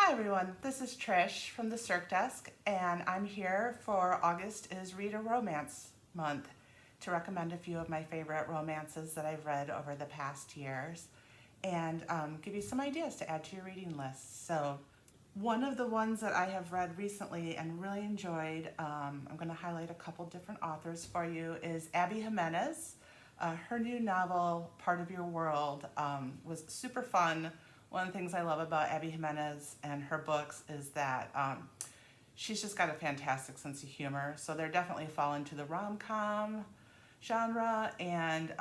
Hi everyone, this is Trish from the Circ Desk, and I'm here for August is Read a Romance Month to recommend a few of my favorite romances that I've read over the past years and give you some ideas to add to your reading list. So one of the ones that I have read recently and really enjoyed, I'm going to highlight a couple different authors for you, is Abby Jimenez. Her new novel, Part of Your World, was super fun. One of the things I love about Abby Jimenez and her books is that she's just got a fantastic sense of humor. So they're definitely fall into the rom-com genre, and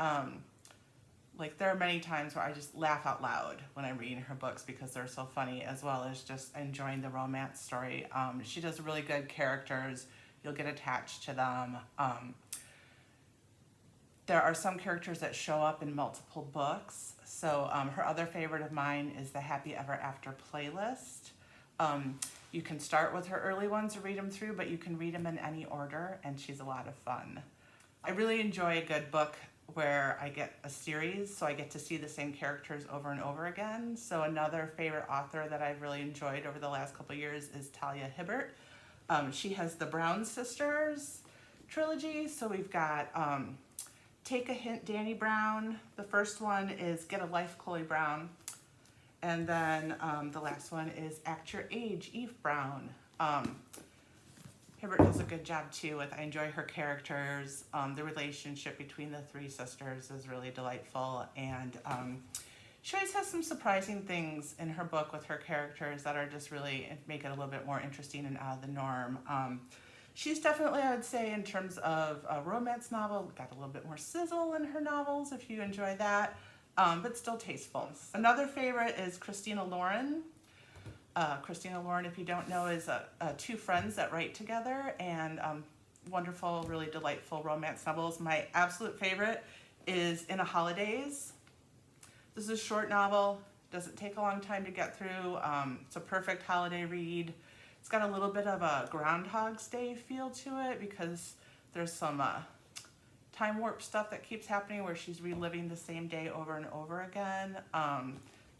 like there are many times where I just laugh out loud when I'm reading her books because they're so funny, as well as just enjoying the romance story. She does really good characters. You'll get attached to them. There are some characters that show up in multiple books. So her other favorite of mine is the Happy Ever After playlist. You can start with her early ones and read them through, but you can read them in any order, and she's a lot of fun. I really enjoy a good book where I get a series, so I get to see the same characters over and over again. So another favorite author that I've really enjoyed over the last couple of years is Talia Hibbert. She has the Brown Sisters trilogy, so we've got Take a Hint, Danny Brown. The first one is Get a Life, Chloe Brown. And then the last one is Act Your Age, Eve Brown. Hibbert does a good job too with, I enjoy her characters. The relationship between the three sisters is really delightful. And she always has some surprising things in her book with her characters that are just really make it a little bit more interesting and out of the norm. She's definitely, I would say, in terms of a romance novel, got a little bit more sizzle in her novels if you enjoy that, but still tasteful. Another favorite is Christina Lauren. Christina Lauren, if you don't know, is two friends that write together, and wonderful, really delightful romance novels. My absolute favorite is In a Holidays. This is a short novel, doesn't take a long time to get through. It's a perfect holiday read. It's got a little bit of a Groundhog's Day feel to it because there's some time warp stuff that keeps happening where she's reliving the same day over and over again.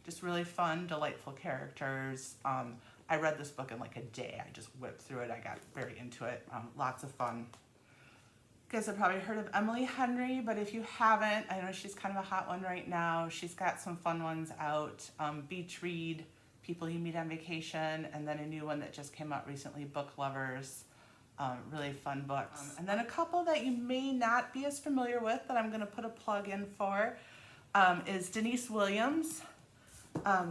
Just really fun, delightful characters. I read this book in like a day. I just whipped through it. I got very into it. Lots of fun. You guys have probably heard of Emily Henry, but if you haven't, I know she's kind of a hot one right now. She's got some fun ones out. Beach Read, People You Meet on Vacation, and then a new one that just came out recently, Book Lovers. Really fun books. And then a couple that you may not be as familiar with that I'm going to put a plug in for is Denise Williams.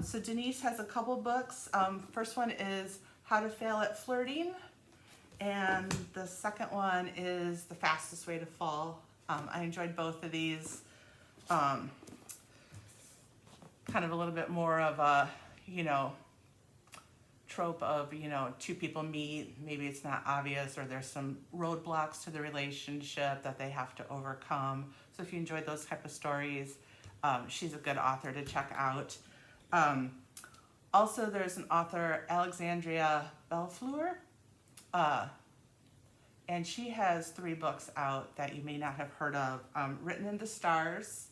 So Denise has a couple books. First one is How to Fail at Flirting, and the second one is The Fastest Way to Fall. I enjoyed both of these. Kind of a little bit more of a, trope of, two people meet, maybe it's not obvious, or there's some roadblocks to the relationship that they have to overcome. So if you enjoyed those type of stories, she's a good author to check out. Also, there's an author, Alexandria Bellefleur, and she has 3 books out that you may not have heard of. Written in the Stars,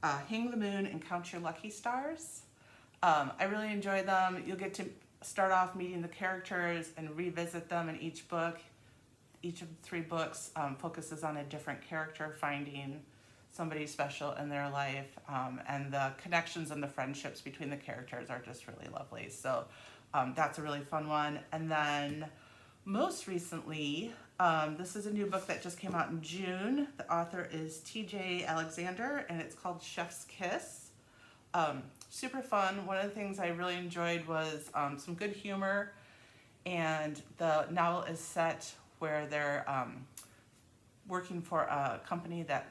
Hang the Moon, and Count Your Lucky Stars. I really enjoy them. You'll get to start off meeting the characters and revisit them in each book. Each of the 3 books focuses on a different character finding somebody special in their life, and the connections and the friendships between the characters are just really lovely. So that's a really fun one. And then most recently, this is a new book that just came out in June. The author is TJ Alexander, and it's called Chef's Kiss. Super fun. One of the things I really enjoyed was some good humor, and the novel is set where they're working for a company that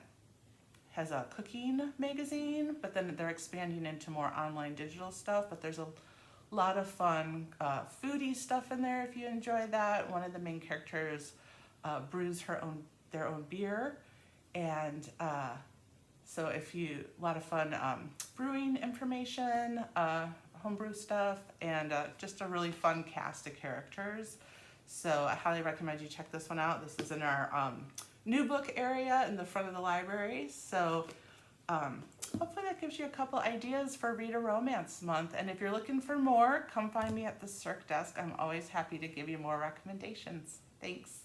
has a cooking magazine, but then they're expanding into more online digital stuff, but there's a lot of fun foodie stuff in there if you enjoy that. One of the main characters brews their own beer, and so if you, a lot of fun brewing information, homebrew stuff, and just a really fun cast of characters. So I highly recommend you check this one out. This is in our new book area in the front of the library. So hopefully that gives you a couple ideas for Read a Romance Month. And if you're looking for more, come find me at the Circ Desk. I'm always happy to give you more recommendations. Thanks.